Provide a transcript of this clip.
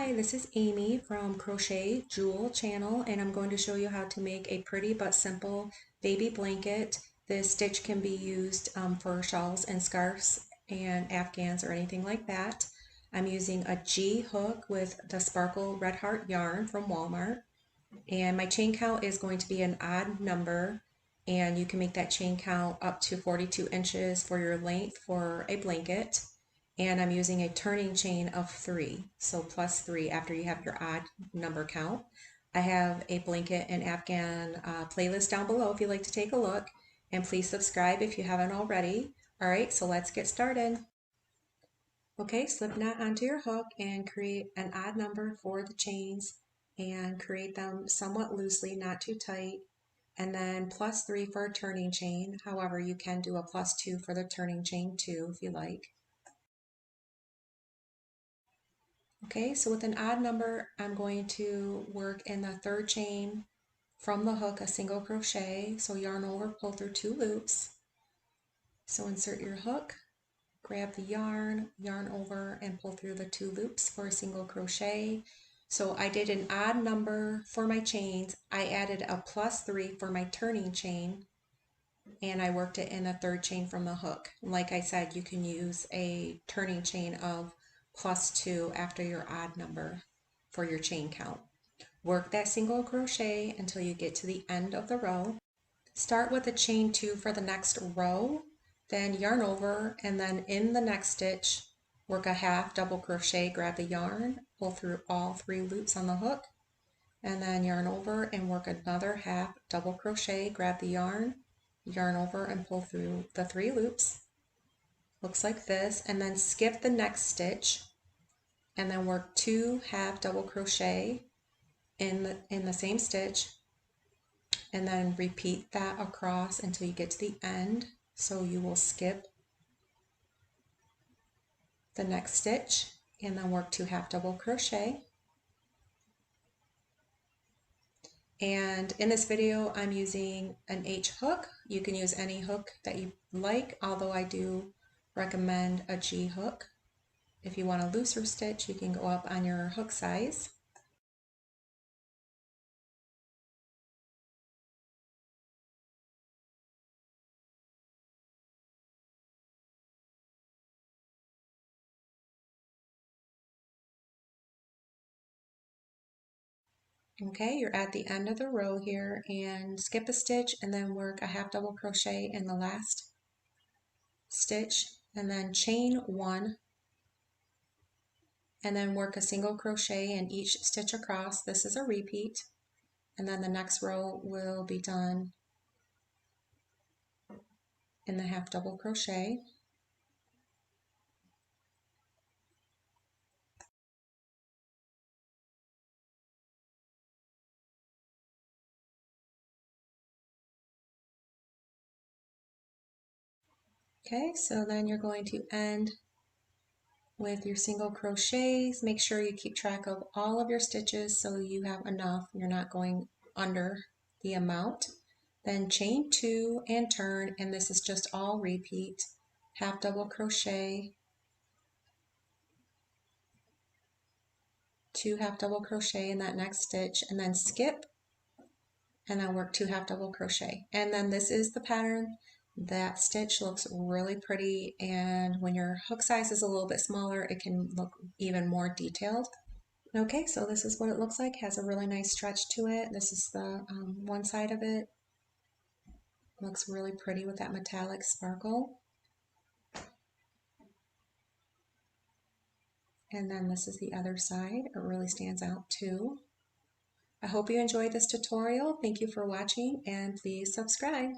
Hi, this is Amy from Crochet Jewel channel, and I'm going to show you how to make a pretty but simple baby blanket. This stitch can be used for shawls and scarves and afghans or anything like that. I'm using a G hook with the Sparkle Red Heart yarn from Walmart, and my chain count is going to be an odd number, and you can make that chain count up to 42 inches for your length for a blanket. And I'm using a turning chain of 3, so plus 3 after you have your odd number count. I have a blanket and afghan playlist down below if you'd like to take a look, and please subscribe if you haven't already. All right, so let's get started. Okay, slip knot onto your hook and create an odd number for the chains and create them somewhat loosely, not too tight, and then plus 3 for a turning chain. However, you can do a plus 2 for the turning chain too if you like. Okay, so with an odd number, I'm going to work in the third chain from the hook a single crochet. So yarn over, pull through 2 loops. So insert your hook, grab the yarn, yarn over, and pull through the 2 loops for a single crochet. So I did an odd number for my chains. I added a plus 3 for my turning chain, and I worked it in the third chain from the hook. Like I said, you can use a turning chain of plus 2 after your odd number for your chain count. Work that single crochet until you get to the end of the row. Start with a chain 2 for the next row, then yarn over, and then in the next stitch work a half double crochet, grab the yarn, pull through all 3 loops on the hook, and then yarn over and work another half double crochet, grab the yarn over and pull through the 3 loops. Looks like this, and then skip the next stitch and then work 2 half double crochet in the same stitch, and then repeat that across until you get to the end. So you will skip the next stitch and then work 2 half double crochet. And in this video I'm using an H hook. You can use any hook that you like, although I do recommend a G hook. If you want a looser stitch, you can go up on your hook size. Okay, you're at the end of the row here, and skip a stitch and then work a half double crochet in the last stitch, and then chain 1 and then work a single crochet in each stitch across. This is a repeat, and then the next row will be done in the half double crochet. Okay, so then you're going to end with your single crochets. Make sure you keep track of all of your stitches so you have enough, you're not going under the amount. Then chain 2 and turn, and this is just all repeat. Half double crochet, 2 half double crochet in that next stitch, and then skip, and then work 2 half double crochet. And then this is the pattern. That stitch looks really pretty, and when your hook size is a little bit smaller, it can look even more detailed. Okay, so this is what it looks like. It has a really nice stretch to it. This is the one side of it. Looks really pretty with that metallic sparkle. And then this is the other side. It really stands out too. I hope you enjoyed this tutorial. Thank you for watching, and please subscribe.